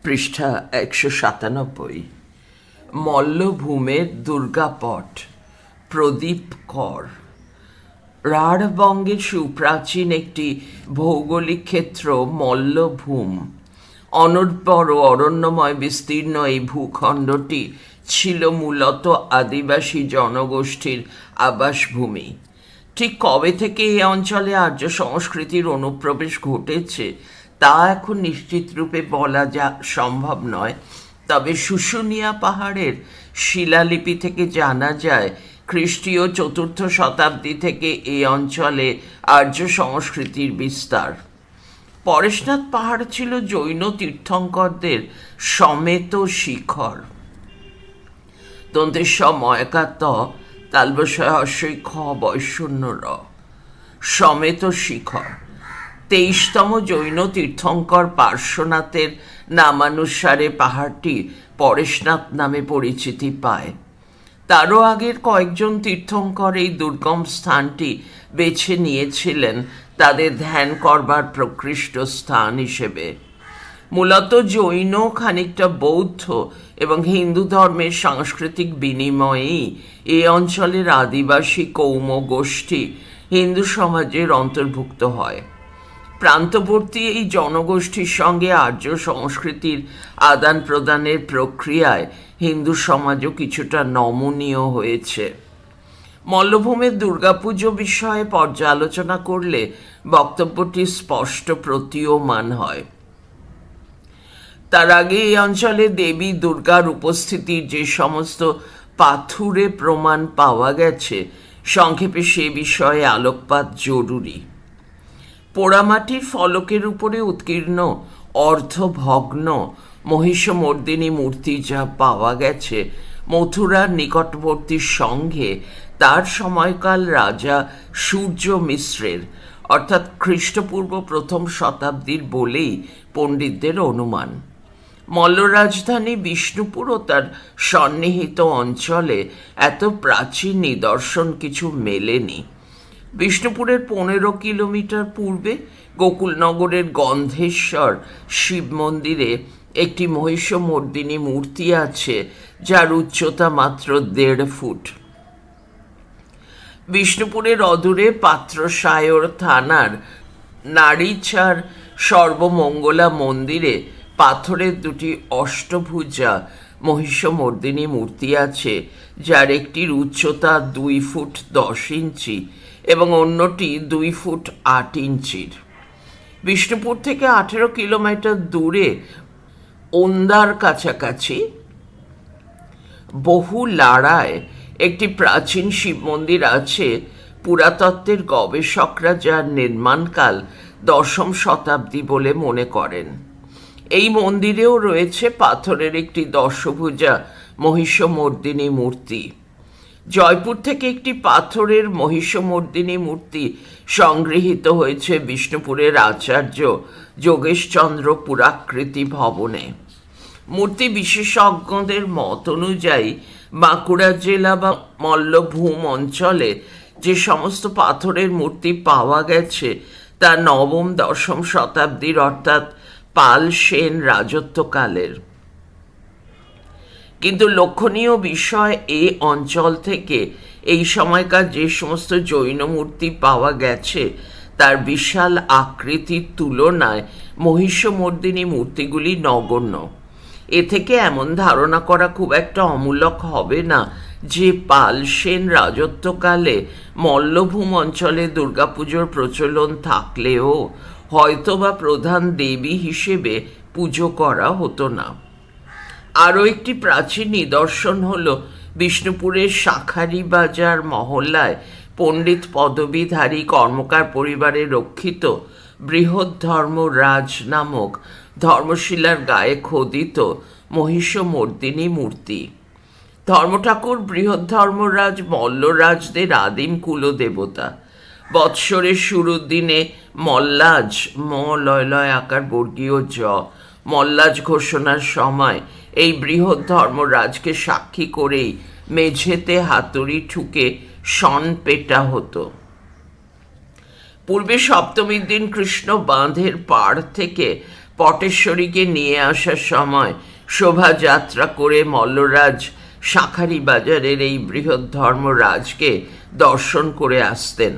পৃষ্ঠা 197। মল্লভূমের দুর্গাপট, প্রদীপ কর। রাঢ়বঙ্গের সুপ্রাচীন একটি ভৌগোলিক ক্ষেত্র মল্লভূম। অনর্বর ও অরণ্যময় বিস্তীর্ণ এই ভূখণ্ডটি ছিল মূলত আদিবাসী জনগোষ্ঠীর আবাসভূমি। ঠিক কবে থেকে এই অঞ্চলে আর্য সংস্কৃতির অনুপ্রবেশ ঘটেছে তা এখন নিশ্চিত রূপে বলা সম্ভব নয়, তবে শুশুনিয়া পাহাড়ের শিলালিপি থেকে জানা যায় খ্রিস্টীয় ৪র্থ শতাব্দী থেকে এই অঞ্চলে আর্য সংস্কৃতির বিস্তার। পরেশনাথ পাহাড় ছিল জৈন তীর্থঙ্করদের সমেত শিখর। দন্তেশ ময়কাত তালবশয় হস্যই খ বৈশূন্য র। সমেত শিখর ২৩তম জৈন তীর্থঙ্কর পার্শ্বনাথের নামানুসারে পাহাড়টি পরেশনাথ নামে পরিচিতি পায়। তারও আগের কয়েকজন তীর্থঙ্কর এই দুর্গম স্থানটি বেছে নিয়েছিলেন তাদের ধ্যান করবার প্রকৃষ্ট স্থান হিসেবে। মূলত জৈন, খানিকটা বৌদ্ধ এবং হিন্দু ধর্মের সাংস্কৃতিক বিনিময়েই এই অঞ্চলের আদিবাসী কৌম গোষ্ঠী হিন্দু সমাজের অন্তর্ভুক্ত হয়। প্রান্তবর্তী এই জনগোষ্ঠীর সঙ্গে আর্য সংস্কৃতির আদান প্রদানের প্রক্রিয়ায় হিন্দু সমাজও কিছুটা নমনীয় হয়েছে। মল্লভূমের দুর্গাপুজো বিষয়ে পর্যালোচনা করলে বক্তব্যটি স্পষ্ট প্রতীয়মান হয়। তার আগে এই অঞ্চলে দেবী দুর্গার উপস্থিতির যে সমস্ত পাথুরে প্রমাণ পাওয়া গেছে, সংক্ষেপে সে বিষয়ে আলোকপাত জরুরি। পোড়ামাটির ফলকের উপরে উৎকীর্ণ অর্ধভগ্ন মহিষমর্দিনী মূর্তি যা পাওয়া গেছে মথুরার নিকটবর্তী সঙ্গে তার সময়কাল রাজা সূর্য মিশ্রের, অর্থাৎ খ্রিস্টপূর্ব ১ম শতাব্দীর বলেই পণ্ডিতদের অনুমান। মল্ল রাজধানী বিষ্ণুপুর ও তার সন্নিহিত অঞ্চলে এত প্রাচীন নিদর্শন কিছু মেলেনি। বিষ্ণুপুরের ১৫ কিলোমিটার পূর্বে গোকুলনগরের গন্ধেশ্বর শিব মন্দিরে একটি মহিষমর্দিনী মূর্তি আছে যার উচ্চতা মাত্র ১.৫ ফুট। বিষ্ণুপুরের অদূরে পাত্রসায়র থানার নাড়িছাড় সর্বমঙ্গলা মন্দিরে পাথরের দুটি অষ্টভুজা মহিষমর্দিনী মূর্তি আছে, যার একটির উচ্চতা ২ ফুট ১০ ইঞ্চি এবং অন্যটি ২ ফুট ৮ ইঞ্চির। বিষ্ণুপুর থেকে ১৮ কিলোমিটার দূরে ওন্দার কাছাকাছি বহু লাড়ায় একটি প্রাচীন শিব মন্দির আছে। পুরাতত্ত্বের গবেষকরা যার নির্মাণকাল ১০ম শতাব্দী বলে মনে করেন। এই মন্দিরেও রয়েছে পাথরের একটি দশভুজা মহিষমর্দিনী মূর্তি। জয়পুর থেকে একটি পাথরের মহিষমর্দিনী মূর্তি সংগৃহীত হয়েছে বিষ্ণুপুরের আচার্য যোগেশচন্দ্র পুরাকৃতি ভবনে। মূর্তি বিশেষজ্ঞদের মত অনুযায়ী বাঁকুড়া জেলা বা মল্লভূম অঞ্চলে যে সমস্ত পাথরের মূর্তি পাওয়া গেছে তা ৯ম-১০ম শতাব্দীর, অর্থাৎ পাল সেন রাজত্বকালের। কিন্তু লক্ষণীয় বিষয়, এই অঞ্চল থেকে এই সময়কার যে সমস্ত জৈন মূর্তি পাওয়া গেছে তার বিশাল আকৃতির তুলনায় মহিষমর্দিনী মূর্তিগুলি নগণ্য। এ থেকে এমন ধারণা করা খুব একটা অমূলক হবে না যে পাল সেন রাজত্বকালে মল্লভূম অঞ্চলে দুর্গাপুজোর প্রচলন থাকলেও হয়তোবা প্রধান দেবী হিসেবে পুজো করা হতো না। আরও একটি প্রাচীন নিদর্শন হল বিষ্ণুপুরের শাঁখারি বাজার মহল্লায় পণ্ডিত পদবীধারী কর্মকার পরিবারে রক্ষিত বৃহদ্ধর্মরাজ নামক ধর্মশিলার গায়ে খোদিত মহিষমর্দিনী মূর্তি। ধর্মঠাকুর বৃহদ্ধর্মরাজ মল্লরাজদের আদিম কুলদেবতা। বৎসরের শুরুর দিনে মল্লাজ লয় আকার বর্গীয় জ মল্লাজ ঘোষণার সময় এই বৃহদ্ধর্মরাজকে সাক্ষী করেই মেঝেতে হাতুড়ি ঠুকে শন পেটা হতো। পূর্বে সপ্তমীর দিন কৃষ্ণ বাঁধের পাড় থেকে পটেশ্বরীকে নিয়ে আসার সময় শোভাযাত্রা করে মল্লরাজ শাঁখারি বাজারের এই বৃহৎ ধর্মরাজকে দর্শন করে আসতেন।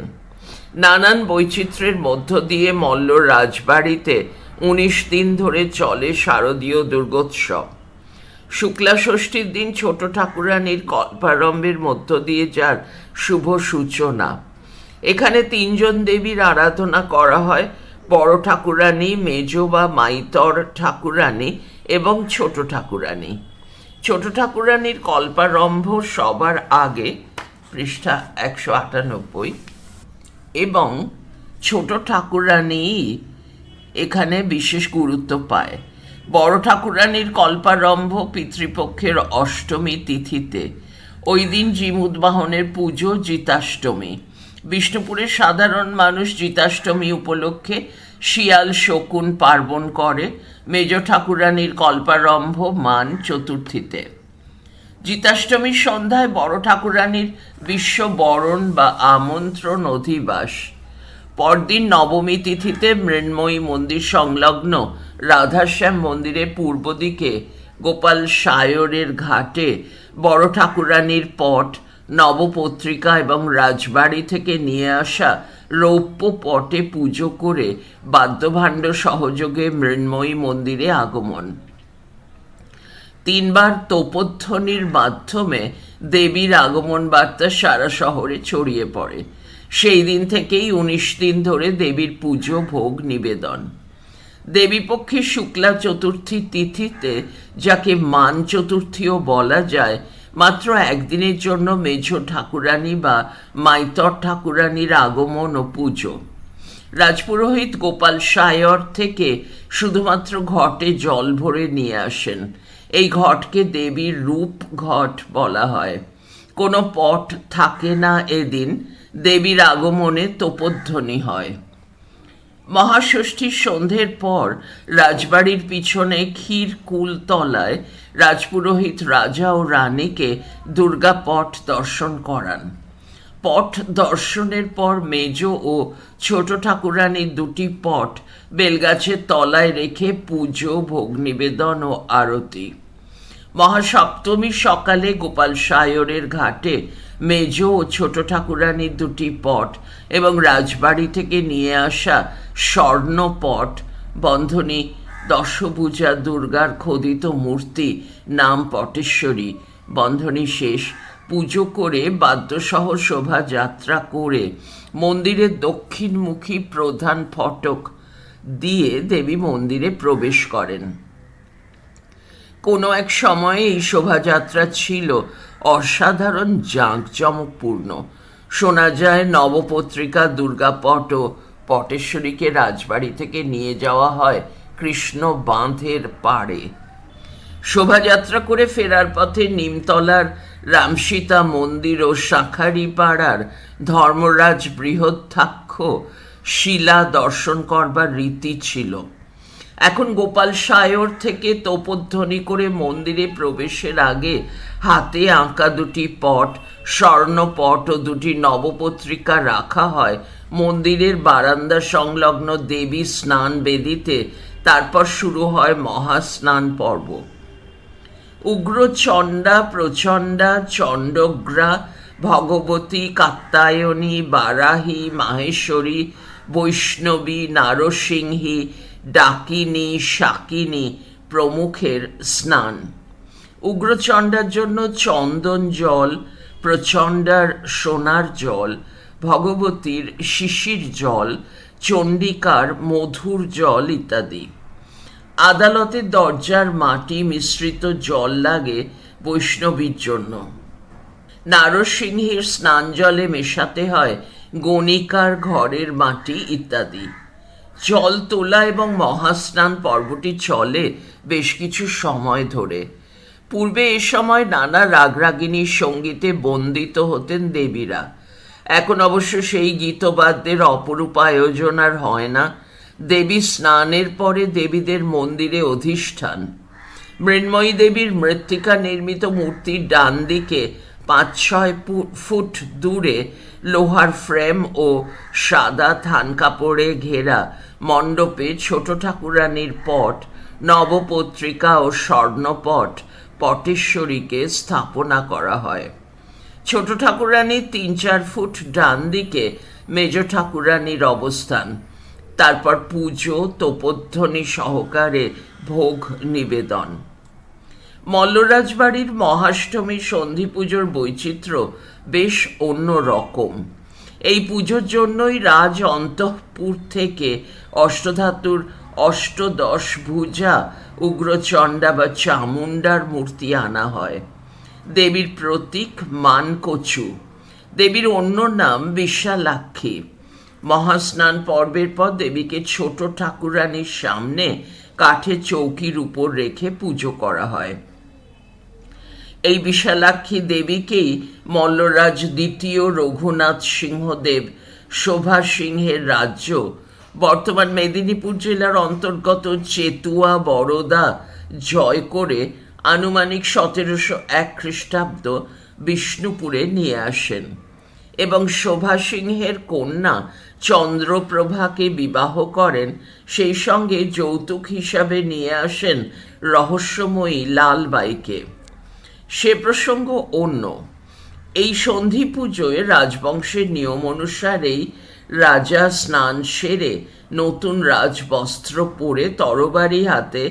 নানান বৈচিত্র্যের মধ্য দিয়ে মল্ল রাজবাড়িতে 19 দিন ধরে চলে শারদীয় দুর্গোৎসব। শুক্লা ষষ্ঠীর দিন ছোট ঠাকুরানীর কল্পারম্ভের মধ্য দিয়ে যার শুভ সূচনা। এখানে 3 জন দেবীর আরাধনা করা হয়: বড় ঠাকুরানী, মেজ বা মাইতর ঠাকুরানী এবং ছোট ঠাকুরানী। ছোট ঠাকুরানীর কল্পারম্ভ সবার আগে, পৃষ্ঠা 198, এবং ছোট ঠাকুরানী এখানে বিশেষ গুরুত্ব পায়। বড় ঠাকুরানীর কল্পারম্ভ পিতৃপক্ষের অষ্টমী তিথিতে। ওই দিন জিমুদ্বাহনের পুজো জিতাষ্টমী। বিষ্ণুপুরের সাধারণ মানুষ জিতাষ্টমী উপলক্ষে শিয়াল শকুন পার্বণ করে। মেজ ঠাকুরানীর কল্পারম্ভ মান চতুর্থীতে। জিতাষ্টমীর সন্ধ্যায় বড় ঠাকুরানীর বিশ্ববরণ বা আমন্ত্রণ অধিবাস। পরদিন নবমী তিথিতে মৃন্ময়ী মন্দির সংলগ্ন রাধাশ্যাম মন্দিরের পূর্ব দিকে গোপাল সায়রের ঘাটে বড় ঠাকুরানীর পট, নবপত্রিকা এবং রাজবাড়ি থেকে নিয়ে আসা রৌপ্য পটে পুজো করে বাদ্যভাণ্ড সহযোগে মৃন্ময়ী মন্দিরে আগমন। 3 বার তোপধ্বনির মাধ্যমে দেবীর আগমন বার্তা সারা শহরে ছড়িয়ে পড়ে। সেই দিন থেকেই 19 দিন ধরে দেবীর পুজো, ভোগ নিবেদন। দেবীপক্ষের শুক্লা চতুর্থী তিথিতে, যাকে মান চতুর্থীও বলা যায়, মাত্র একদিনের জন্য মেঝ ঠাকুরানী বা মাইতর ঠাকুরানীর আগমন ও পুজো। রাজপুরোহিত গোপাল সায়র থেকে শুধুমাত্র ঘটে জল ভরে নিয়ে আসেন। এই ঘটকে দেবীর রূপ ঘট বলা হয়। কোনো পট থাকে না এদিন। দেবীর আগমনে তোপধ্বনি হয়। মহাষষ্ঠীর সন্ধ্যের পর রাজবাড়ির পিছনে ক্ষীরকুল তলায় রাজপুরোহিত রাজা ও রানীকে দুর্গা পট দর্শন করান। পট দর্শনের পর মেজ ও ছোট ঠাকুরানীর 2টি পট বেলগাছের তলায় রেখে পুজো, ভোগ নিবেদন ও আরতি। মহাসপ্তমীর সকালে গোপাল সায়রের ঘাটে মেজ ও ছোট ঠাকুরানীর 2টি পট এবং রাজবাড়ি থেকে নিয়ে আসা স্বর্ণপট, বন্ধনী দশভুজা দুর্গার খোদিত মূর্তি নাম পটেশ্বরী, বন্ধনী শেষ, পুজো করে বাদ্যসহ শোভাযাত্রা করে মন্দিরের দক্ষিণমুখী প্রধান ফটক দিয়ে দেবী মন্দিরে প্রবেশ করেন। কোনো এক সময়ে এই শোভাযাত্রা ছিল অসাধারণ জাঁকজমকপূর্ণ। শোনা যায় নবপত্রিকা, দুর্গাপট ও পটেশ্বরীকে রাজবাড়ি থেকে নিয়ে যাওয়া হয় কৃষ্ণ বাঁধের পাড়ে। শোভাযাত্রা করে ফেরার পথে নিমতলার রামসীতা মন্দির ও শাঁখারি পাড়ার ধর্মরাজ বৃহত্থাক্ষ শিলা দর্শন করবার রীতি ছিল। এখন গোপাল সায়র থেকে তোপধ্বনি করে মন্দিরে প্রবেশের আগে হাতে আঁকা 2টি পট, স্বর্ণপট ও 2টি নবপত্রিকা রাখা হয় মন্দিরের বারান্দা সংলগ্ন দেবী স্নান বেদিতে। তারপর শুরু হয় মহাস্নান পর্ব। উগ্র চণ্ডা, প্রচণ্ডা, চণ্ডগ্রা, ভগবতী, কাত্যায়নী, বারাহী, মাহেশ্বরী, বৈষ্ণবী, নারসিংহী, ডাকিনী, শাকিনী প্রমুখের স্নান। উগ্রচণ্ডার জন্য চন্দন জল, প্রচণ্ডার সোনার জল, ভগবতীর শিশির জল, চণ্ডিকার মধুর জল ইত্যাদি। আদালতের দরজার মাটি মিশ্রিত জল লাগে বৈষ্ণবীর জন্য। নারসিংহীর স্নান জলে মেশাতে হয় গণিকার ঘরের মাটি ইত্যাদি। জল তোলা এবং মহাস্নান পর্বটি চলে বেশ কিছু সময় ধরে। পূর্বে এ সময় নানা রাগরাগিনীর সঙ্গীতে বন্দিত হতেন দেবীরা। এখন অবশ্য সেই গীতবাদ্যের অপরূপ আয়োজন আর হয় না। দেবী স্নানের পরে দেবীদের মন্দিরে অধিষ্ঠান। মৃন্ময়ী দেবীর মৃত্তিকা নির্মিত মূর্তির ডান দিকে 5-6 ফুট দূরে লোহার ফ্রেম ও সাদা থান কাপড়ে ঘেরা মণ্ডপে ছোট ঠাকুরানীর পট, নবপত্রিকা ও স্বর্ণপট পটেশ্বরীকে স্থাপনা করা হয়। ছোট ঠাকুরানীর 3-4 ফুট ডান দিকে মেজ ঠাকুরানীর অবস্থান। তারপর পুজো, তোপধ্বনি সহকারে ভোগ নিবেদন। মল্লরাজবাড়ির মহাষ্টমী সন্ধি পুজোর বৈচিত্র্য বেশ অন্য রকম। এই পুজোর জন্যই রাজ অন্তঃপুর থেকে অষ্টধাতুর অষ্টদশ ভুজা উগ্রচণ্ডা বা চামুণ্ডার মূর্তি আনা হয়। দেবীর প্রতীক মানকচু। দেবীর অন্য নাম বিশালাক্ষী। মহাস্নান পর্বের পর দেবীকে ছোট ঠাকুরানীর সামনে কাঠের চৌকির উপর রেখে পুজো করা হয়। এই বিশালাক্ষী দেবীকেই মল্লরাজ দ্বিতীয় রঘুনাথ সিংহদেব শোভা সিংহের রাজ্য, বর্তমান মেদিনীপুর জেলার অন্তর্গত চেতুয়া বরোদা জয় করে আনুমানিক 1701 খ্রিস্টাব্দ বিষ্ণুপুরে নিয়ে আসেন এবং শোভা সিংহের কন্যা চন্দ্রপ্রভাকে বিবাহ করেন। সেই সঙ্গে যৌতুক হিসাবে নিয়ে আসেন রহস্যময়ী লালবাইকে। সে প্রসঙ্গ অন্য। এই সন্ধি পুজোয় রাজবংশের নিয়ম অনুসারেই রাজা স্নান সেরে নতুন রাজবস্ত্র পরে তরবারি হাতে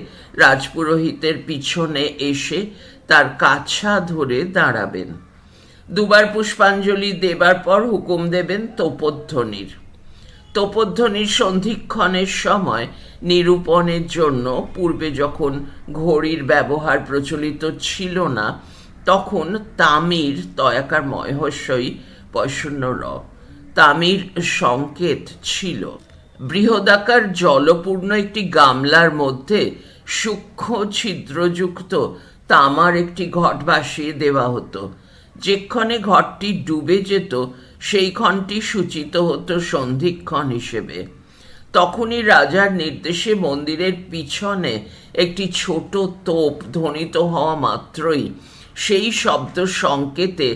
রাজপুরোহিতের পিছনে এসে তার কাছা ধরে দাঁড়াবেন। দুবার পুষ্পাঞ্জলি দেবার পর হুকুম দেবেন তোপধ্বনির। তোপধ্বনির সন্ধিক্ষণের সময় নিরূপণের জন্য পূর্বে যখন ঘড়ির ব্যবহার প্রচলিত ছিল না, তখন তামির তয়াকার ময়হস্যই র তামির সংকেত ছিল। বৃহদাকার জলপূর্ণ একটি গামলার মধ্যে সূক্ষ্ম ছিদ্রযুক্ত তামার একটি ঘট ভাসিয়ে দেওয়া হতো। যেক্ষণে ঘরটি ডুবে যেত সেই ক্ষণটি সূচিত হতো সন্ধিক্ষণ হিসেবে। তখনই রাজার নির্দেশে মন্দিরের পিছনে একটি ছোট তোপ ধ্বনিত হওয়া মাত্রই সেই শব্দ সংকেতে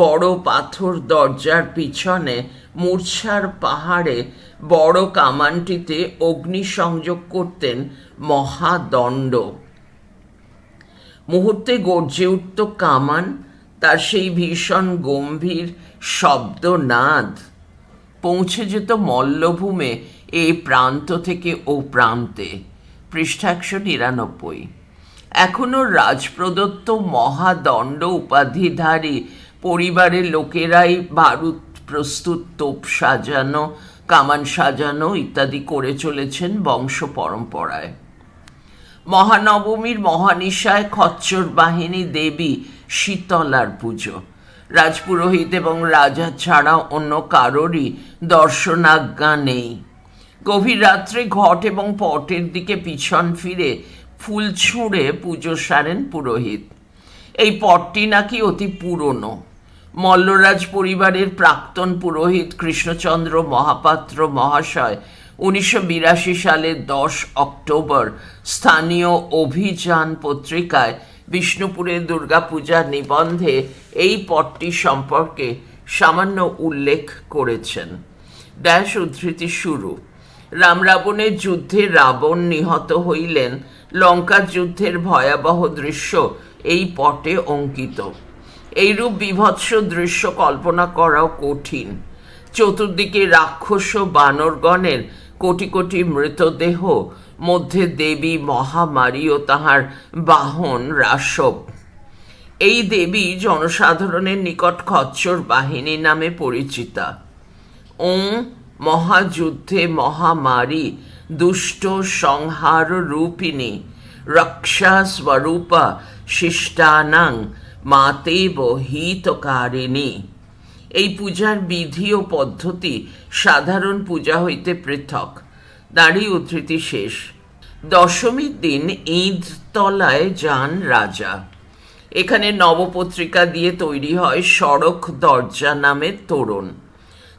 বড় পাথর দরজার পিছনে মূর্ছার পাহাড়ে বড় কামানটিতে অগ্নিসংযোগ করতেন মহাদণ্ড। মুহূর্তে গর্জে উঠত কামান, তার সেই ভীষণ গম্ভীর শব্দনাদ পৌঁছে যেত মল্লভূমে এই প্রান্ত থেকে ও প্রান্তে। পৃষ্ঠা 199। এখনো রাজপ্রদত্ত মহাদণ্ড উপাধিধারী পরিবারের লোকেরাই বারুদ প্রস্তুত, তোপ সাজানো, কামান সাজানো ইত্যাদি করে চলেছেন বংশ পরম্পরায়। মহানবমীর মহানিশায় খচ্চর বাহিনী দেবী শীতলার পুজো। রাজপুরোহিত এবং রাজা ছাড়া অন্য কারোরই দর্শনাজ্ঞা নেই। গভীর রাত্রে ঘট এবং পটের দিকে পিছন ফিরে ফুল ছুঁড়ে পুজো সারেন পুরোহিত। এই পটটি নাকি অতি পুরনো। মল্লরাজ পরিবারের প্রাক্তন পুরোহিত কৃষ্ণচন্দ্র মহাপাত্র মহাশয় 1982 সালের 10 অক্টোবর স্থানীয় অভিযান পত্রিকায় বিষ্ণুপুরের দুর্গাপূজার নিবন্ধে এই পটটি সম্পর্কে সামান্য উল্লেখ করেছেন। উদ্ধৃতি শুরু। রাম রাবণের যুদ্ধে রাবণ নিহত হইলেন। লঙ্কার যুদ্ধের ভয়াবহ দৃশ্য এই পটে অঙ্কিত। এইরূপ বীভৎস দৃশ্য কল্পনা করাও কঠিন। চতুর্দিকে রাক্ষস ও বানরগণের কোটি কোটি মৃতদেহ, মধ্যে দেবী মহামারী ও তাহার বাহন রাসব। এই দেবী জনসাধারণের নিকট খচ্চর বাহিনী নামে পরিচিতা। মহাযুদ্ধে মহামারী দুষ্ট সংহার রূপিণী রক্ষা স্বরূপা শিষ্টানাং মাতেব হিতকারিণী। এই পূজার বিধি ও পদ্ধতি সাধারণ পূজা হইতে পৃথক। দাঁড়িয়ে উদ্ধৃতি শেষ। দশমীর দিন ঈদতলায় যান রাজা। এখানে নবপত্রিকা দিয়ে তৈরি হয় সড়ক দরজা নামের তোরণ।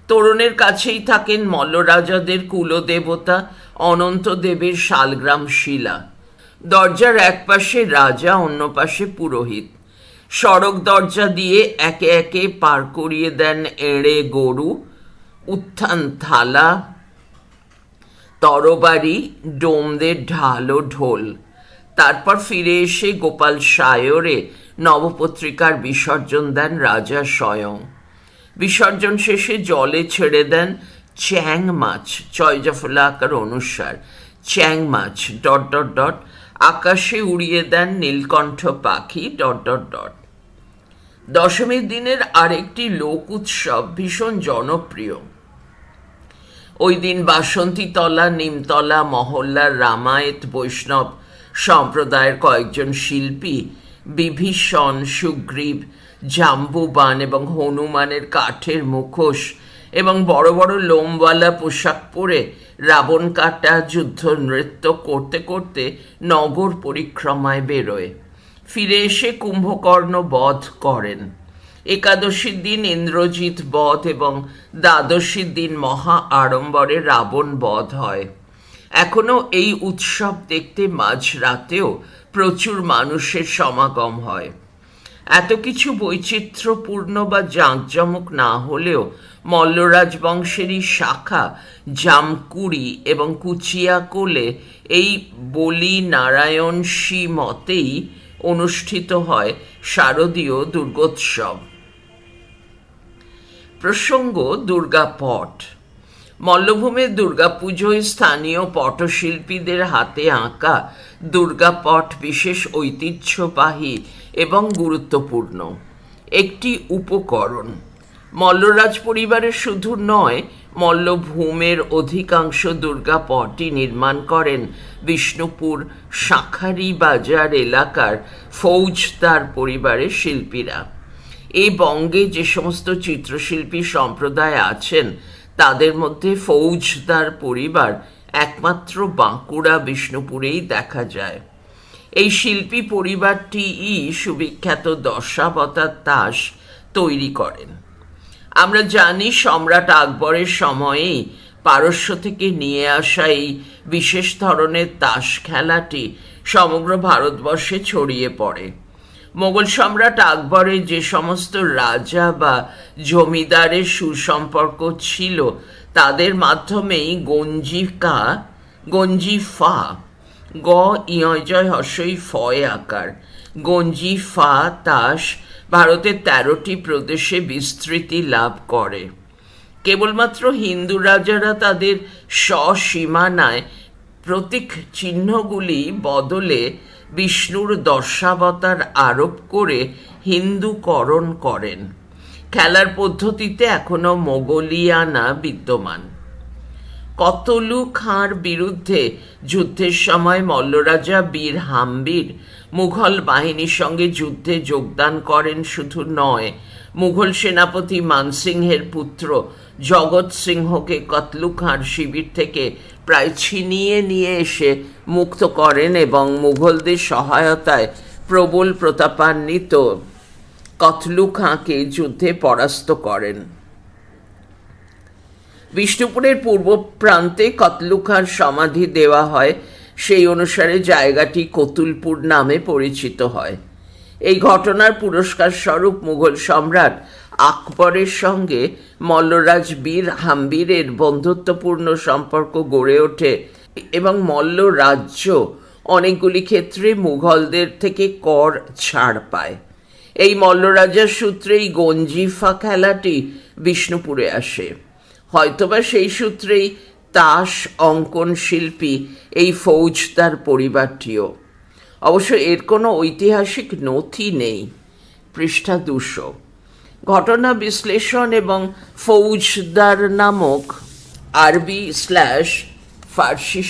তোরণের কাছেই থাকেন মল্লরাজাদের কুলদেবতা অনন্তদেবের শালগ্রাম শিলা। দরজার এক পাশে রাজা, অন্য পাশে পুরোহিত। সড়ক দরজা দিয়ে একে একে পার করিয়ে দেন এঁড়ে গরু, উত্থান থালা, তরবারি, ডোমদের ঢাল ও ঢোল। তারপর ফিরে এসে গোপাল সায়রে নবপত্রিকার বিসর্জন দেন রাজা স্বয়ং। বিসর্জন শেষে জলে ছেড়ে দেন চ্যাং মাছ, চয়জফলা আকার অনুসার চ্যাং মাছ ... আকাশে উড়িয়ে দেন নীলকণ্ঠ পাখি ... দশমীর দিনের আরেকটি লোক উৎসব ভীষণ জনপ্রিয়। ওই দিন বাসন্তীতলা, নিমতলা মহল্লার রামায়েত বৈষ্ণব সম্প্রদায়ের কয়েকজন শিল্পী বিভীষণ, সুগ্রীব, জাম্বুবান এবং হনুমানের কাঠের মুখোশ এবং বড় বড় লোমওয়ালা পোশাক পরে রাবণ কাটা যুদ্ধ নৃত্য করতে করতে নগর পরিক্রমায় বেরোয়। ফিরে এসে কুম্ভকর্ণ বধ করেন। একাদশীর দিন ইন্দ্রজিৎ বধ এবং দ্বাদশীর দিন মহা আড়ম্বরে রাবণ বধ হয়। এখনো এই উৎসব দেখতে মাঝরাতেও প্রচুর মানুষের সমাগম হয়। এত কিছু বৈচিত্র্যপূর্ণ বা জাঁকজমক না হলেও মল্লরাজ বংশেরই শাখা জামকুড়ি এবং কুচিয়াকোলে এই বলি নারায়ণ মতেই অনুষ্ঠিত হয় শারদীয় দুর্গোৎসব। প্রসঙ্গ দুর্গাপট। মল্লভূমের দুর্গাপুজোয় স্থানীয় পটশিল্পীদের হাতে আঁকা দুর্গাপট বিশেষ ঐতিহ্যবাহী এবং গুরুত্বপূর্ণ একটি উপকরণ। মল্লরাজ পরিবারের শুধু নয়, মল্লভূমের অধিকাংশ দুর্গাপটই নির্মাণ করেন বিষ্ণুপুর শাঁখারি বাজার এলাকার ফৌজদার পরিবারের শিল্পীরা। এই বঙ্গে যে সমস্ত চিত্রশিল্পী সম্প্রদায় আছেন তাদের মধ্যে ফৌজদার পরিবার একমাত্র বাঁকুড়া বিষ্ণুপুরেই দেখা যায়। এই শিল্পী পরিবারটিই সুবিখ্যাত দশাবতার তাস তৈরি করেন। আমরা জানি সম্রাট আকবরের সময়েই পারস্য থেকে নিয়ে আসা এই বিশেষ ধরনের তাস খেলাটি সমগ্র ভারতবর্ষে ছড়িয়ে পড়ে। মোগল সম্রাট আকবরের যে সমস্ত রাজা বা জমিদারের সুসম্পর্ক ছিল তাদের মাধ্যমেই গঞ্জিফা ফয় আকার গঞ্জিফা তাস ভারতের 13টি প্রদেশে বিস্তৃতি লাভ করে। কেবলমাত্র হিন্দু রাজারা তাদের স্বসীমানায় প্রতীক চিহ্নগুলি বদলে বিষ্ণুর দশাবতার আরোপ করে হিন্দুকরণ করেন। খেলার পদ্ধতিতে এখনো মোগলিয়ানা বিদ্যমান। কতলু খাঁর বিরুদ্ধে যুদ্ধের সময় মল্লরাজা বীর হাম্বির মুঘল বাহিনীর সঙ্গে যুদ্ধে যোগদান করেন শুধু নয়, মুঘল সেনাপতি মানসিংহের পুত্র জগৎ সিংহকে কতলু খাঁর শিবির থেকে প্রায় ছিনিয়ে নিয়ে এসে মুক্ত করেন এবং মুঘলদের সহায়তায় প্রবল প্রতাপান্বিত কতলু খাঁকে যুদ্ধে পরাস্ত করেন। বিষ্ণুপুরের পূর্ব প্রান্তে কতলু খাঁর সমাধি দেওয়া হয়, সেই অনুসারে জায়গাটি কতুলপুর নামে পরিচিত হয়। এই ঘটনার পুরস্কার স্বরূপ মুঘল সম্রাট আকবরের সঙ্গে মল্লরাজ বীর হাম্বিরের বন্ধুত্বপূর্ণ সম্পর্ক গড়ে ওঠে এবং মল্ল রাজ্য অনেকগুলি ক্ষেত্রে মুঘলদের থেকে কর ছাড় পায়। এই মল্লরাজার সূত্রেই গঞ্জিফা খেলাটি বিষ্ণুপুরে আসে। হয়তোবা সেই সূত্রেই তাস অঙ্কন শিল্পী এই ফৌজদার পরিবারটিও। অবশ্য এর কোনো ঐতিহাসিক নথি নেই। পৃষ্ঠা 200। ঘটনা বিশ্লেষণ এবং ফৌজদার নামক আরবি/ফার্সি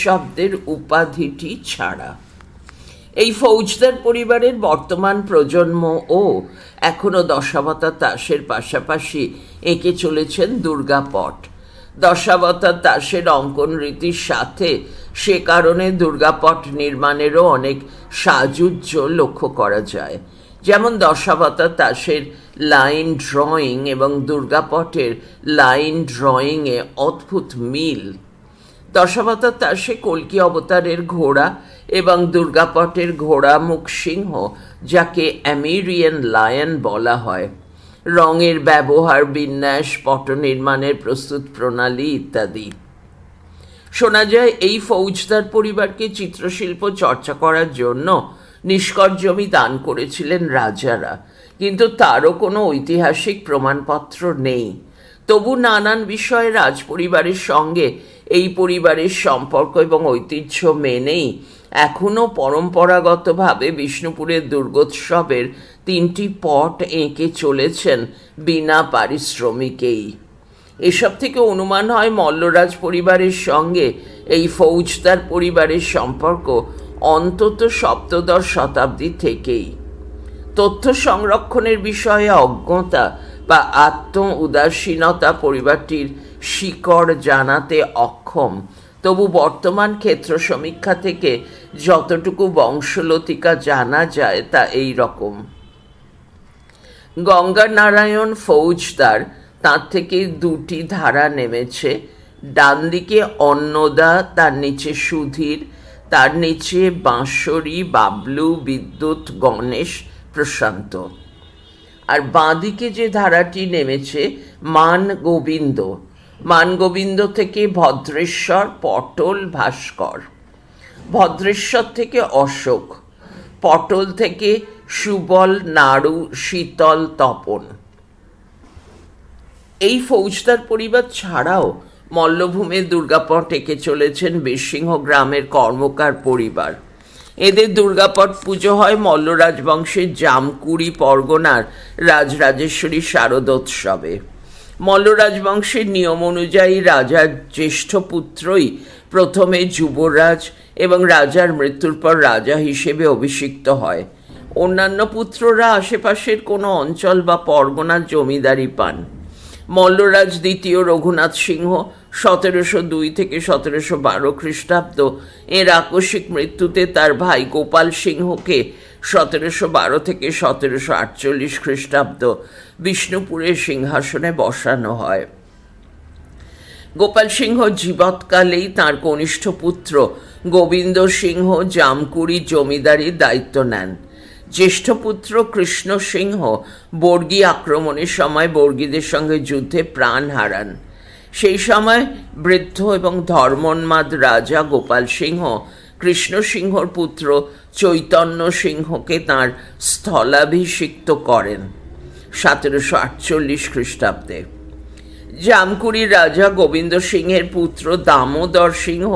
শব্দের উপাধিটি ছাড়া এই ফৌজদার পরিবারের বর্তমান প্রজন্মও এখনও দশাবতার তাসের পাশাপাশি এঁকে চলেছেন দুর্গাপট। দশাবতার তাসের অঙ্কন রীতির সাথে সে কারণে দুর্গাপট নির্মাণেরও অনেক সাযুজ্য লক্ষ্য করা যায়। যেমন দশাবতার তাসের লাইন ড্রয়িং এবং দুর্গাপটের লাইন ড্রয়িংয়ে অদ্ভুত মিল। দশাবতার তাসে কল্কি অবতারের ঘোড়া এবং দুর্গাপটের ঘোড়া মুখ সিংহ, যাকে অ্যামেরিয়ান লায়ন বলা হয়, রঙের ব্যবহার, বিন্যাস, পট নির্মাণের প্রস্তুত প্রণালী ইত্যাদি। শোনা যায় এই ফৌজদার পরিবারকে চিত্রশিল্প চর্চা করার জন্য নিষ্কর জমি দান করেছিলেন রাজারা, কিন্তু তারও কোনো ঐতিহাসিক প্রমাণপত্র নেই। তবু নানান বিষয়ে রাজপরিবারের সঙ্গে এই পরিবারের সম্পর্ক এবং ঐতিহ্য মেনেই এখনও পরম্পরাগতভাবে বিষ্ণুপুরের দুর্গোৎসবের 3টি পট এঁকে চলেছেন বিনা পারিশ্রমিকেই। এসব থেকে অনুমান হয় মল্লরাজ পরিবারের সঙ্গে এই ফৌজদার পরিবারের সম্পর্ক অন্তত সপ্তদশ শতাব্দী থেকেই। তথ্য সংরক্ষণের বিষয়ে অজ্ঞতা বা আত্ম উদাসীনতা পরিবারটির শিকড় জানাতে অক্ষম, তবু বর্তমান ক্ষেত্র সমীক্ষা থেকে যতটুকু বংশলতিকা জানা যায় তা এই রকম। গঙ্গানারায়ণ ফৌজদার, তার থেকে 2টি ধারা নেমেছে। ডান দিকে অন্নদা, তার নিচে সুধীর, তার নিচে বাঁশরী, বাবলু, বিদ্যুৎ, গণেশ, প্রশান্ত। আর বাঁদিকে যে ধারাটি নেমেছে মান গোবিন্দ, মান গোবিন্দ থেকে ভদ্রেশ্বর, পটল, ভাস্কর, ভদ্রেশ্বর থেকে অশোক, পটল থেকে সুবল, নাড়ু, শীতল, তপন। এই ফৌজদার পরিবার ছাড়াও মল্লভূমের দুর্গাপট এঁকে চলেছেন বীরসিংহ গ্রামের কর্মকার পরিবার। এদের দুর্গাপট পুজো হয় মল্ল রাজবংশের জামকুড়ি পরগনার রাজরাজেশ্বরী শারদোৎসবে। মল্ল রাজবংশের নিয়ম অনুযায়ী রাজার জ্যেষ্ঠ পুত্রই প্রথমে যুবরাজ এবং রাজার মৃত্যুর পর রাজা হিসেবে অভিষিক্ত হয়। অন্যান্য পুত্ররা আশেপাশের কোনো অঞ্চল বা পরগনার জমিদারি পান। মল্লরাজ দ্বিতীয় রঘুনাথ সিংহ 1702 থেকে 1712 খ্রিস্টাব্দ এর আকস্মিক মৃত্যুতে তার ভাই গোপাল সিংহকে 1712 থেকে 1748 খ্রিস্টাব্দ বিষ্ণুপুরের সিংহাসনে বসানো হয়। গোপাল সিংহ জীবৎকালেই তাঁর কনিষ্ঠ পুত্র গোবিন্দ সিংহ জামকুড়ি জমিদারির দায়িত্ব নেন। জ্যেষ্ঠ পুত্র কৃষ্ণ সিংহ বর্গী আক্রমণের সময় বর্গীদের সঙ্গে যুদ্ধে প্রাণ হারান। সেই সময় বৃদ্ধ এবং ধর্মোন্মাদ রাজা গোপাল সিংহ কৃষ্ণ সিংহর পুত্র চৈতন্য সিংহকে তাঁর স্থলাভিষিক্ত করেন 1748 খ্রিস্টাব্দে। জামকুড়ির রাজা গোবিন্দ সিংহের পুত্র দামোদর সিংহ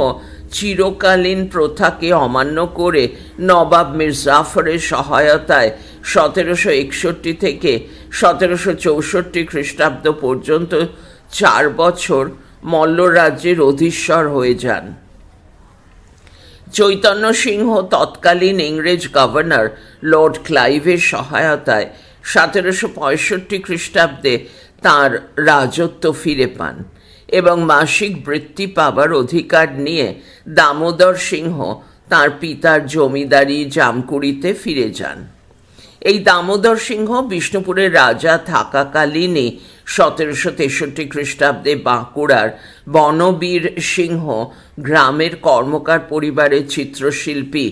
চিরকালীন প্রথাকে অমান্য করে নবাব মির্জাফরের সহায়তায় 1761 থেকে 1764 খ্রিস্টাব্দ পর্যন্ত 4 বছর মল্ল রাজ্যের অধীশ্বর হয়ে যান। চৈতন্য সিংহ তৎকালীন ইংরেজ গভর্নর লর্ড ক্লাইভের সহায়তায় 1765 খ্রিস্টাব্দে তাঁর রাজত্ব ফিরে পান এবং মাসিক বৃত্তি পাবার অধিকার নিয়ে দামোদর সিংহ তাঁর পিতার জমিদারি জামকুড়িতে ফিরে যান। এই দামোদর সিংহ বিষ্ণুপুরের রাজা থাকাকালীনই 1763 খ্রিস্টাব্দে বাঁকুড়ার বনবীর সিংহ গ্রামের কর্মকার পরিবারের চিত্রশিল্পী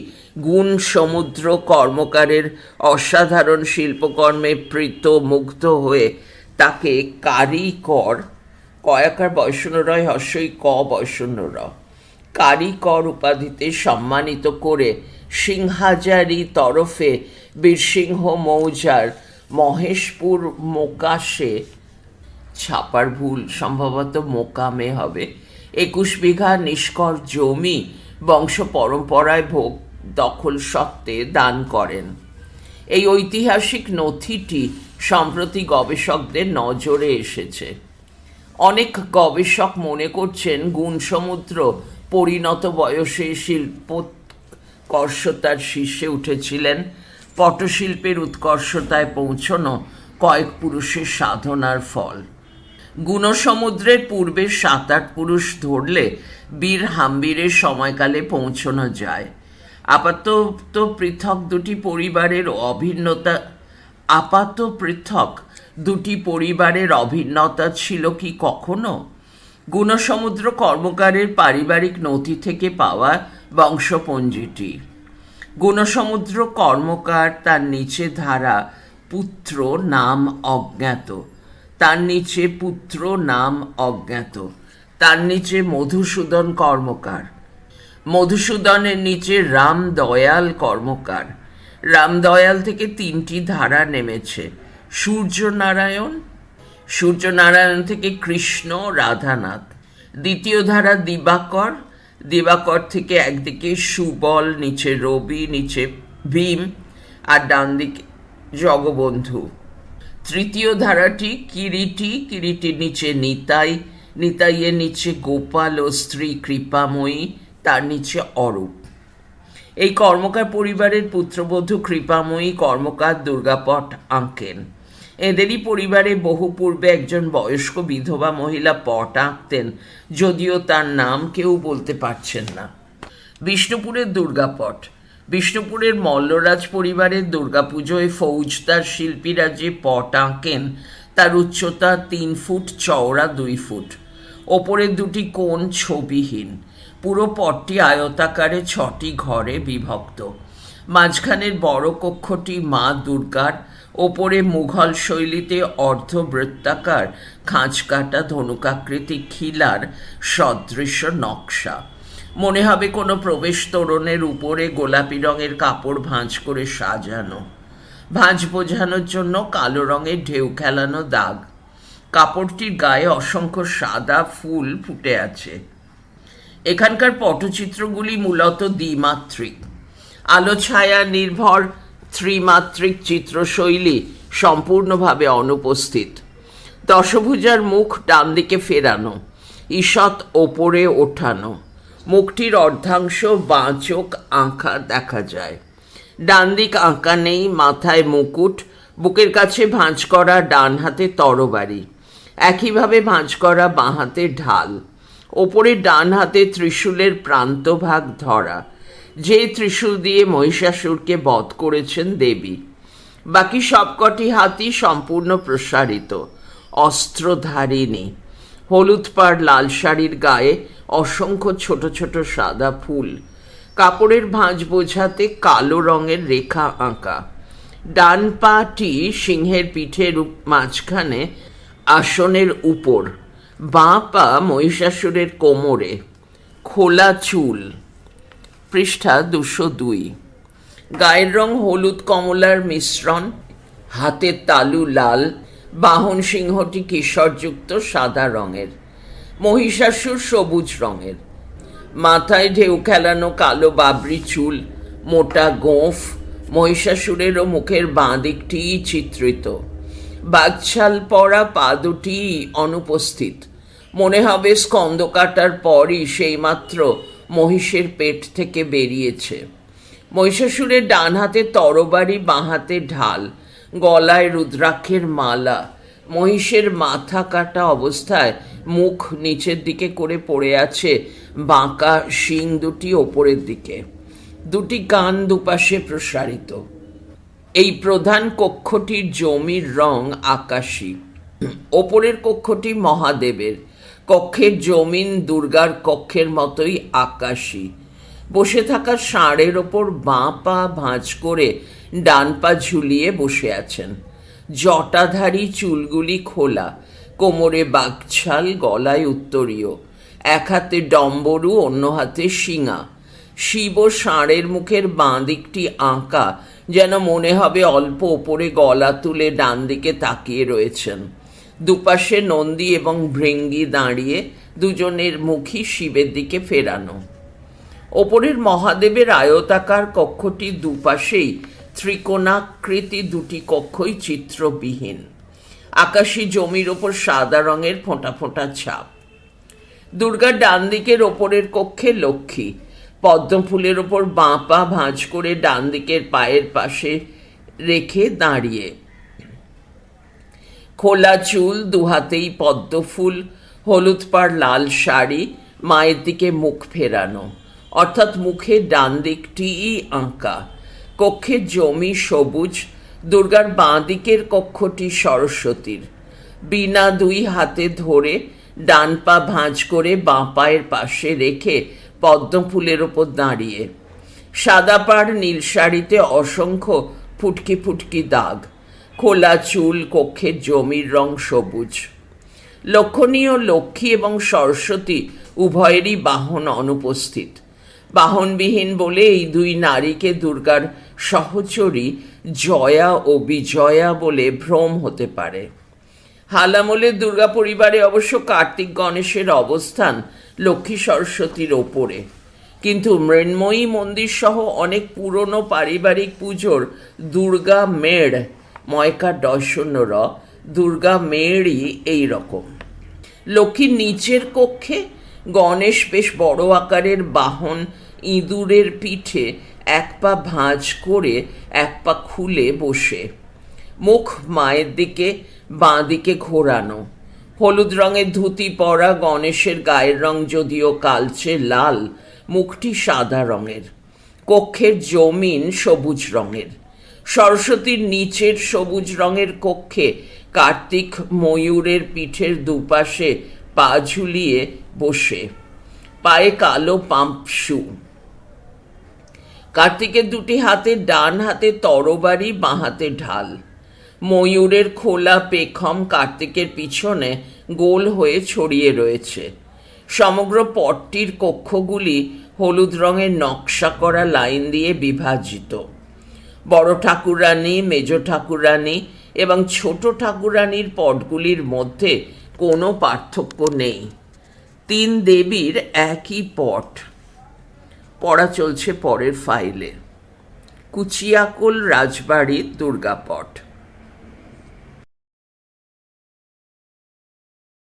গুণ সমুদ্র কর্মকারের অসাধারণ শিল্পকর্মে প্রীত মুগ্ধ হয়ে তাকে কারিকর, কয়াকার বৈষ্ণরয় হর্ষই ক বৈষ্ণর, কারিকর উপাধিতে সম্মানিত করে সিংহাজারি তরফে বীরসিংহ মৌজার মহেশপুর মোকাশে, ছাপার ভুল, সম্ভবত মোকামে হবে, 21 বিঘা নিষ্কর জমি বংশ পরম্পরায় ভোগ দখল সত্ত্বে দান করেন। এই ঐতিহাসিক নথিটি সম্প্রতি গবেষকদের নজরে এসেছে। অনেক গবেষক মনে করছেন গুণসমুদ্র পরিণত বয়সে শিল্পোৎকর্ষতার শীর্ষে উঠেছিলেন। পটশিল্পের উৎকর্ষতায় পৌঁছনো কয়েক পুরুষের সাধনার ফল। গুণসমুদ্রের পূর্বে 7-8 পুরুষ ধরলে বীর হাম্বিরের সময়কালে পৌঁছনো যায়। আপাত পৃথক দুটি পরিবারের অভিন্নতা ছিল কি কখনো? গুণসমুদ্র কর্মকারের পারিবারিক নথি থেকে পাওয়া বংশপঞ্জিটি। গুণসমুদ্র কর্মকার, তার নিচে ধারা পুত্র নাম অজ্ঞাত, তার নিচে পুত্র নাম অজ্ঞাত, তার নিচে মধুসূদন কর্মকার, মধুসূদনের নিচে রামদয়াল কর্মকার। রামদয়াল থেকে 3টি ধারা নেমেছে। সূর্যনারায়ণ, সূর্যনারায়ণ থেকে কৃষ্ণ রাধানাথ। দ্বিতীয় ধারা দিবাকর, দিবাকর থেকে একদিকে সুবল, নিচে রবি, নিচে ভীম, আর ডান দিকে জগবন্ধু। তৃতীয় ধারাটি কিরিটি, কিরিটির নিচে নিতাই, নিতাইয়ের নিচে গোপাল ও স্ত্রী কৃপাময়ী, তার নিচে অরূপ। এই কর্মকার পরিবারের পুত্রবধূ কৃপাময়ী কর্মকার দুর্গাপট আঁকেন। এদেরই পরিবারে বহু পূর্বে একজন বয়স্ক বিধবা মহিলা পট আঁকতেন, যদিও তার নাম কেউ বলতে পারছেন না। বিষ্ণুপুরের দুর্গাপট। বিষ্ণুপুরের মল্লরাজ পরিবারের দুর্গাপুজোয় ফৌজদার শিল্পীরা যে পট আঁকেন তার উচ্চতা 3 ফুট, চওড়া 2 ফুট। ওপরের 2টি কোণ ছবিহীন। পুরো পটটি আয়তাকারে 6টি ঘরে বিভক্ত। মাঝখানের বড় কক্ষটি মা দুর্গার, ওপরে মুঘল শৈলীতে অর্ধবৃত্তাকার খাঁজকাটা ধনুকাকৃতি খিলার সদৃশ্য নকশা। মনে হবে কোনো প্রবেশ তোরণের উপরে গোলাপি রঙের কাপড় ভাঁজ করে সাজানো। ভাঁজ বোঝানোর জন্য কালো রঙের ঢেউ খেলানো দাগ। কাপড়টির গায়ে অসংখ্য সাদা ফুল ফুটে আছে। এখানকার পটচিত্রগুলি মূলত দ্বিমাত্রিক। আলো ছায়া নির্ভর ত্রিমাত্রিক চিত্রশৈলী সম্পূর্ণভাবে অনুপস্থিত। দশভুজার মুখ ডান দিকে ফেরানো, ঈষৎ ওপরে ওঠানো। মুখটির অর্ধাংশ বাঁ চোখ আঁকা দেখা যায়। ডান দিক আঁকা নেই, মাথায় মুকুট, বুকের কাছে ভাঁজ করা ডান হাতে তরবারি, একইভাবে ভাঁজ করা বাঁ হাতে ঢাল। ওপরে ডান হাতে ত্রিশূলের প্রান্তভাগ ধরা, যে ত্রিশূল দিয়ে মহিষাসুরকে বধ করেছেন দেবী। বাকি সবকটি হাতই সম্পূর্ণ প্রসারিত, অস্ত্রধারিণী। হলুদ পাড় লাল শাড়ির গায়ে অসংখ্য ছোট ছোট সাদা ফুল। কাপড়ের ভাঁজ বোঝাতে কালো রঙের রেখা আঁকা। ডান পাটি সিংহের পিঠের মাঝখানে আসনের উপর, বাঁ পা মহিষাসুরের কোমরে। খোলা চুল। পৃষ্ঠা 202। গায়ের রং হলুদ কমলার মিশ্রণ, হাতের তালু লাল, বাহন সিংহটি কেশরযুক্ত সাদা রঙের, মহিষাসুর সবুজ রঙের। মাথায় ঢেউ খেলানো কালো বাবরি চুল, মোটা গোঁফ। মহিষাসুরেরও মুখের বাঁ দিকটিই চিত্রিত। বাগছাল পরা পা দুটি অনুপস্থিত। মনে হবে স্কন্দ কাটার পরই সেইমাত্র মহিষের পেট থেকে বেরিয়েছে। মহিষাসুরের ডান হাতে তরবারি, বাঁ হাতে ঢাল, গলায় রুদ্রাক্ষের মালা। মহিষের মাথা কাটা অবস্থায় মুখ নিচের দিকে করে পড়ে আছে, বাঁকা শিং দুটি ওপরের দিকে। 2টি কান দুপাশে প্রসারিত। এই প্রধান কক্ষটির জমির রং আকাশী। ওপরের কক্ষটি মহাদেবের। কক্ষের জমিন দুর্গার কক্ষের মতোই আকাশী। বসে থাকা ষাঁড়ের ওপর বাঁ পা ভাঁজ করে ডান পা ঝুলিয়ে বসে আছেন। জটাধারী চুলগুলি খোলা, কোমরে বাগছাল, গলায় উত্তরীয়। এক হাতে ডম্বরু, অন্য হাতে শিঙা। শিব ও ষাঁড়ের মুখের বাঁ দিকটি আঁকা, যেন মনে হবে অল্প ওপরে গলা তুলে ডান দিকে তাকিয়ে রয়েছেন। দুপাশে নন্দী এবং ভৃঙ্গি দাঁড়িয়ে, দুজনের মুখই শিবের দিকে ফেরানো। ওপরের মহাদেবের আয়তাকার কক্ষটির দুপাশেই ত্রিকোণাকৃতি 2টি কক্ষই চিত্রবিহীন। আকাশী জমির ওপর সাদা রঙের ফোঁটা ফোঁটা ছাপ। দুর্গার ডান দিকের ওপরের কক্ষে লক্ষ্মী, পদ্মফুলের ওপর বাঁ পা ভাঁজ করে ডান দিকের পায়ের পাশে রেখে দাঁড়িয়ে। খোলা চুল, 2 হাতেই পদ্মফুল, হলুদ পাড় লাল শাড়ি, মায়ের দিকে মুখ ফেরানো, অর্থাৎ মুখের ডান দিকটিই আঁকা। কক্ষের জমি সবুজ। দুর্গার বাঁ দিকের কক্ষটি সরস্বতীর। বীণা 2 হাতে ধরে ডান পা ভাঁজ করে বাঁ পায়ের পাশে রেখে পদ্মফুলের ওপর দাঁড়িয়ে। সাদা পাড় নীল শাড়িতে অসংখ্য ফুটকি ফুটকি দাগ, খোলা চুল, কক্ষের জমির রং সবুজ। লক্ষণীয় লক্ষ্মী এবং সরস্বতী উভয়েরই বাহন অনুপস্থিত। বাহনবিহীন বলে এই দুই নারীকে দুর্গার সহচরী জয়া ও বিজয়া বলে ভ্রম হতে পারে। হালামলের দুর্গা পরিবারে অবশ্য কার্তিক গণেশের অবস্থান লক্ষ্মী সরস্বতীর ওপরে, কিন্তু মৃন্ময়ী মন্দির সহ অনেক পুরনো পারিবারিক পুজোর দুর্গা মেড়, ময়কার ডয়শূন্য দুর্গা মেড়ই এই রকম। লক্ষ্মীর নিচের কক্ষে গণেশ বেশ বড় আকারের বাহন ইঁদুরের পিঠে এক পা ভাঁজ করে এক পা খুলে বসে, মুখ মায়ের দিকে, বাঁ দিকে ঘোরানো। হলুদ রঙের ধুতি পরা গণেশের গায়ের রং যদিও কালচে লাল, মুখটি সাদা রঙের। কক্ষের জমিন সবুজ রঙের। সরস্বতীর নিচের সবুজ রঙের কক্ষে কার্তিক ময়ূরের পিঠের দুপাশে পা ঝুলিয়ে বসে, পায়ে কালো পাম্প শু। কার্তিকের দুটি হাতে, ডান হাতে তরবারি, বাঁ হাতে ঢাল। ময়ূরের খোলা পেখম কার্তিকের পিছনে গোল হয়ে ছড়িয়ে রয়েছে। সমগ্র পটটির কক্ষগুলি হলুদ রঙের নকশা করা লাইন দিয়ে বিভাজিত। বড় ঠাকুরানী, মেজ ঠাকুরানী এবং ছোট ঠাকুরানীর পটগুলির মধ্যে কোনো পার্থক্য নেই। তিন দেবীর একই পট। পড়া চলছে পরের ফাইলে। কুচিয়াকোল রাজবাড়ির দুর্গাপট।